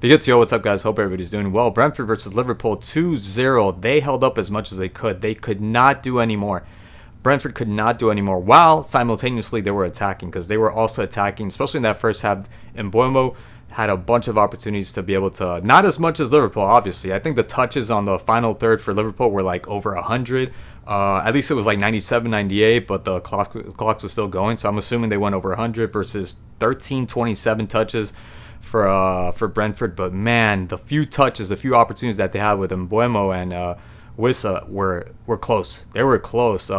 Because, yo, what's up, guys? Hope everybody's doing well. Brentford versus Liverpool 2-0. They held up as much as they could. They could not do any more. Brentford could not do any more while simultaneously they were attacking, because they were also attacking, especially in that first half. And Mbeumo had a bunch of opportunities to be able to, not as much as Liverpool, obviously. I think the touches on the final third for Liverpool were like over 100. At least it was like 97, 98, but the clock was still going. So I'm assuming they went over 100 versus 13, 27 touches for Brentford. But man, the few touches, the few opportunities that they had with Mbeumo and Wissa were close. They were close.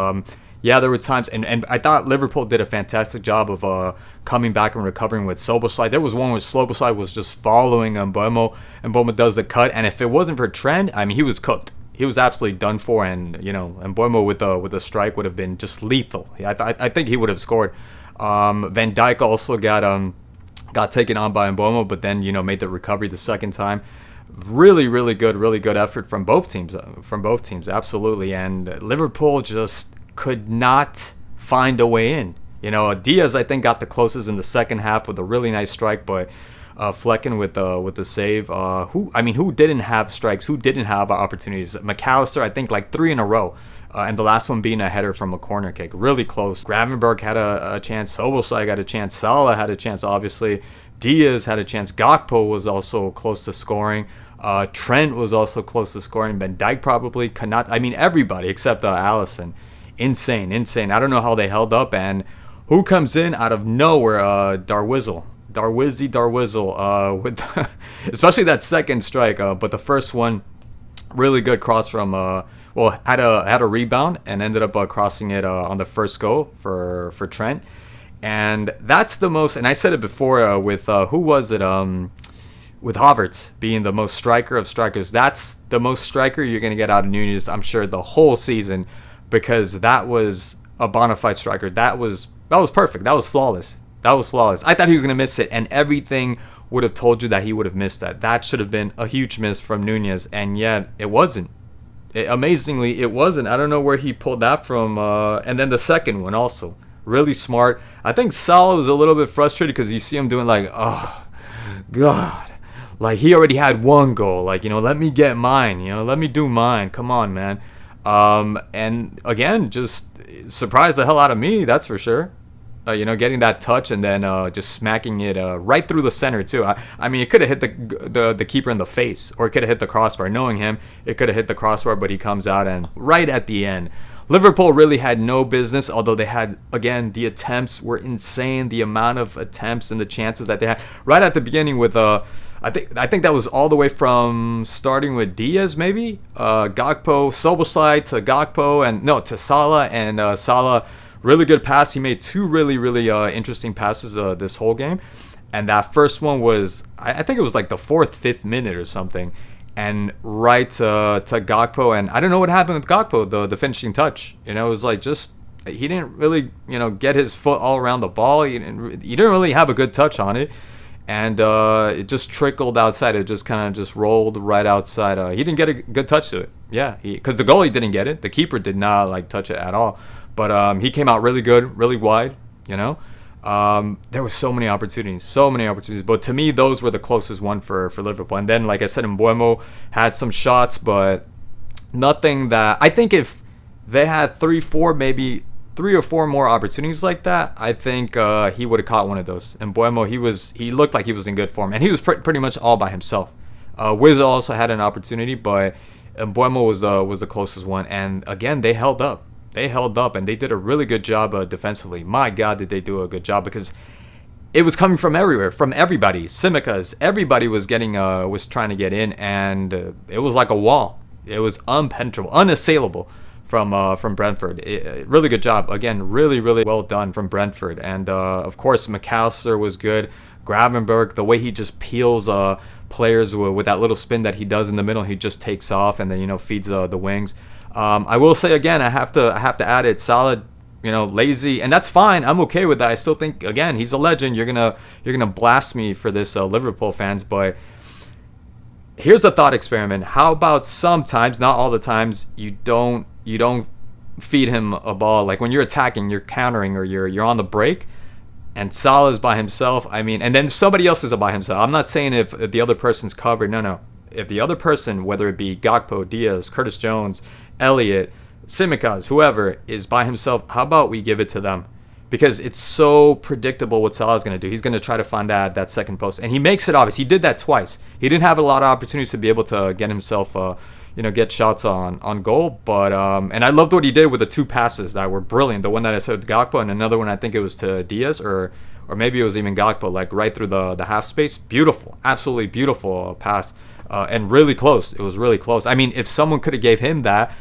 Yeah, there were times, and I thought Liverpool did a fantastic job of coming back and recovering with Szoboszlai. There was one where Szoboszlai was just following Mbeumo, and Mbeumo does the cut. And if it wasn't for Trent, I mean, he was cooked. He was absolutely done for, and Mbeumo with a strike would have been just lethal. I think he would have scored. Van Dijk also got taken on by Mbeumo, but then made the recovery the second time. Really good effort from both teams. Absolutely. And Liverpool just could not find a way in. Diaz, I think, got the closest in the second half with a really nice strike, but Flecken with the save. Who didn't have strikes? Who didn't have opportunities? McAllister, I think, like 3 in a row. And the last one being a header from a corner kick. Really close. Gravenberg had a chance. Szoboszlai got a chance. Salah had a chance, obviously. Diaz had a chance. Gakpo was also close to scoring. Trent was also close to scoring. Van Dijk probably could not. I mean, everybody except Alisson. Insane. I don't know how they held up. And who comes in out of nowhere? Darwizard, with especially that second strike. But the first one, really good cross from had a rebound and ended up crossing it on the first go for Trent. And that's the most, and I said it before with who was it, with Havertz being the most striker of strikers. That's the most striker you're going to get out of Nunez, I'm sure, the whole season, because that was a bona fide striker. That was perfect. That was flawless. I thought he was going to miss it, and everything would have told you that he would have missed that. That should have been a huge miss from Nunez, and yet it wasn't. Amazingly, it wasn't. I don't know where he pulled that from. And then the second one also. Really smart. I think Salah was a little bit frustrated because you see him doing like, oh, God. Like, he already had one goal. Like, let me get mine. Let me do mine. Come on, man. And again, just surprised the hell out of me, that's for sure. Getting that touch and then just smacking it right through the center too. I mean, it could have hit the keeper in the face, or it could have hit the crossbar. Knowing him, it could have hit the crossbar, but he comes out and right at the end. Liverpool really had no business, although they had, again, the attempts were insane. The amount of attempts and the chances that they had right at the beginning with I think that was all the way from starting with Diaz, maybe Gakpo, Szoboszlai to Gakpo, and no, to Salah, and Salah. Really good pass. He made 2 really interesting passes this whole game. And that first one was, I think it was like the 4th, 5th minute or something. And right to Gakpo. And I don't know what happened with Gakpo, the finishing touch. It was like just, he didn't really, get his foot all around the ball. He didn't really have a good touch on it. And it just trickled outside. It just kind of just rolled right outside. He didn't get a good touch to it. Yeah, because the goalie didn't get it. The keeper did not touch it at all. But he came out really good, really wide, There were so many opportunities. But to me, those were the closest one for Liverpool. And then, like I said, Mbeumo had some shots, but nothing that... I think if they had 3 or 4 more opportunities like that, I think he would have caught one of those. And Mbeumo, he looked like he was in good form. And he was pretty much all by himself. Wizza also had an opportunity, but Mbeumo was the closest one. And again, they held up. And they did a really good job defensively. My God, did they do a good job, because it was coming from everywhere, from everybody. Simicas, everybody was trying to get in, and it was like a wall. It was unpenetrable, unassailable from Brentford. Really good job. Again, really well done from Brentford. And of course, McAllister was good. Gravenberg, the way he just peels players with that little spin that he does in the middle, he just takes off and then feeds the wings. I will say again, I have to add it. Solid, lazy, and that's fine. I'm okay with that. I still think, again, he's a legend. You're gonna blast me for this, Liverpool fans, but here's a thought experiment. How about sometimes, not all the times, you don't feed him a ball, like when you're attacking, you're countering, or you're on the break. and Salah's by himself. I mean, and then somebody else is by himself. I'm not saying if the other person's covered. No, no. If the other person, whether it be Gakpo, Diaz, Curtis Jones, Elliott, Simicas, whoever, is by himself, how about we give it to them? Because it's so predictable what Salah's going to do. He's going to try to find that second post. And he makes it obvious. He did that twice. He didn't have a lot of opportunities to be able to get himself, get shots on goal. But and I loved what he did with the two passes that were brilliant. The one that I said to Gakpo, and another one I think it was to Diaz, or maybe it was even Gakpo, like right through the half space. Beautiful. Absolutely beautiful pass. And really close. It was really close. I mean, if someone could have gave him that,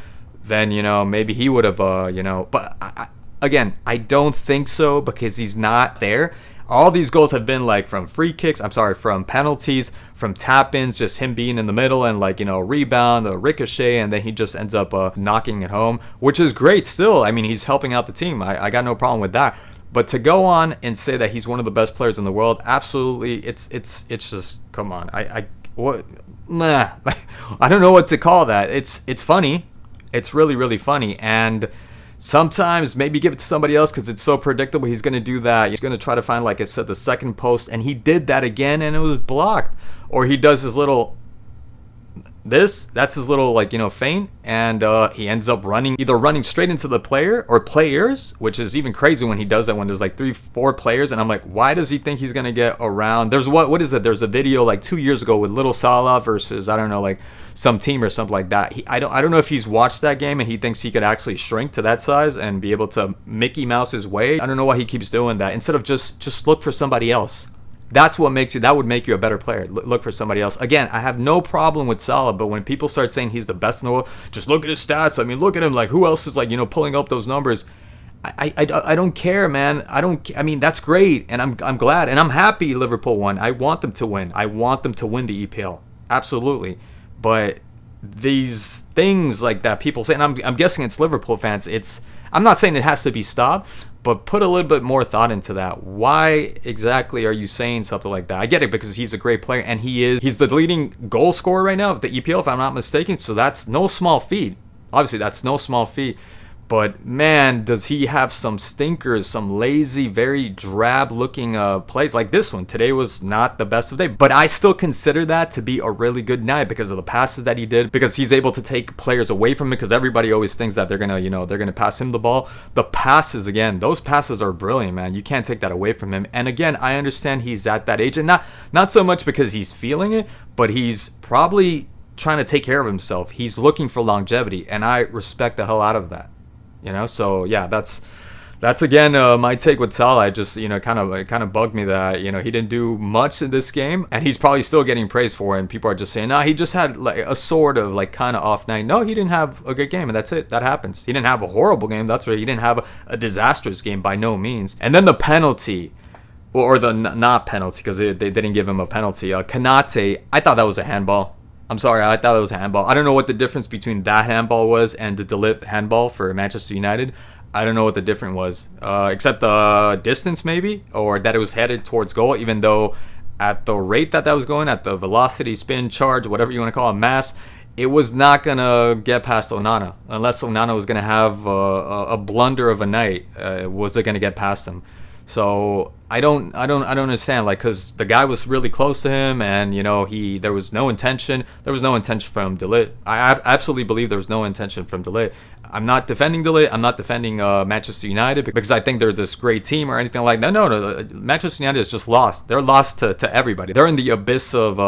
then, maybe he would have, but again, I don't think so, because he's not there. All these goals have been like from from penalties, from tap-ins, just him being in the middle and rebound, a ricochet, and then he just ends up knocking it home, which is great still. I mean, he's helping out the team. I got no problem with that. But to go on and say that he's one of the best players in the world, absolutely, it's just, come on. I don't know what to call that. It's funny. It's really, really funny. And sometimes maybe give it to somebody else because it's so predictable. He's going to do that. He's going to try to find, like I said, the second post. And he did that again, and it was blocked. Or he does his little... That's his little, feint. And he ends up either running straight into the player or players, which is even crazy when he does that when there's like 3-4 players. And I'm like, why does he think he's going to get around? There's what is it? There's a video like 2 years ago with little Salah versus, I don't know, like some team or something like that. I don't know if he's watched that game and he thinks he could actually shrink to that size and be able to Mickey Mouse his way. I don't know why he keeps doing that. Instead of just look for somebody else. That would make you a better player. Look for somebody else. Again, I have no problem with Salah, but when people start saying he's the best in the world, just look at his stats. I mean, look at him. Like, who else is pulling up those numbers? I don't care, man. I mean, that's great, and I'm glad, and I'm happy Liverpool won. I want them to win. I want them to win the EPL, absolutely. But these things like that people say, and I'm guessing it's Liverpool fans. I'm not saying it has to be stopped, but put a little bit more thought into that. Why exactly are you saying something like that? I get it, because he's a great player, and he's the leading goal scorer right now of the EPL, if I'm not mistaken. So that's no small feat. Obviously, that's no small feat. But man, does he have some stinkers, some lazy, very drab-looking plays like this one. Today was not the best of day, but I still consider that to be a really good night because of the passes that he did, because he's able to take players away from it, because everybody always thinks that they're gonna pass him the ball. The passes, again, those passes are brilliant, man. You can't take that away from him. And again, I understand he's at that age, and not so much because he's feeling it, but he's probably trying to take care of himself. He's looking for longevity, and I respect the hell out of that. So yeah, that's again my take with Salah. I just kind of bugged me that he didn't do much in this game, and he's probably still getting praised for it. And people are just saying, no, he just had like a sort of like kind of off night. No, he didn't have a good game, and that's it. That happens. He didn't have a horrible game. That's right. He didn't have a disastrous game by no means. And then the penalty, or the not penalty, because they didn't give him a penalty. Kanate, I thought that was a handball. I'm sorry, I thought it was a handball. I don't know what the difference between that handball was and the De Ligt handball for Manchester United. I don't know what the difference was, except the distance maybe, or that it was headed towards goal, even though at the rate that was going, at the velocity, spin, charge, whatever you want to call it, mass, it was not going to get past Onana. Unless Onana was going to have a blunder of a night, was it going to get past him? So I don't understand, like, because the guy was really close to him, and there was no intention. There was no intention from De Ligt. I absolutely believe there was no intention from De Ligt. I'm not defending De Ligt. I'm not defending Manchester United because I think they're this great team or anything like that. No. Manchester United is just lost. They're lost to everybody. They're in the abyss of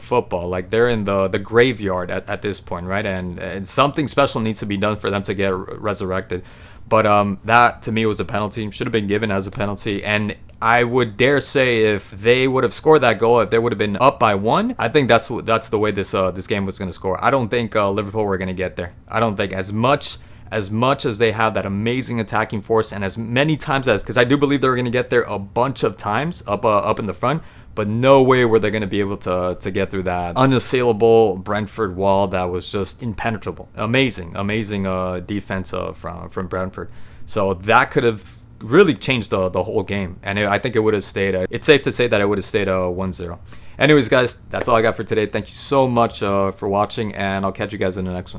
football. Like, they're in the graveyard at this point, right? And something special needs to be done for them to get resurrected. But that, to me, was a penalty. Should have been given as a penalty. And I would dare say if they would have scored that goal, if they would have been up by 1, I think that's the way this game was going to score. I don't think Liverpool were going to get there. I don't think as much as they have that amazing attacking force, and as many times because I do believe they were going to get there a bunch of times up in the front. But no way were they going to be able to get through that unassailable Brentford wall that was just impenetrable. Amazing defense from Brentford. So that could have really changed the whole game. And I think it would have stayed. It's safe to say that it would have stayed 1-0. Anyways, guys, that's all I got for today. Thank you so much for watching, and I'll catch you guys in the next one.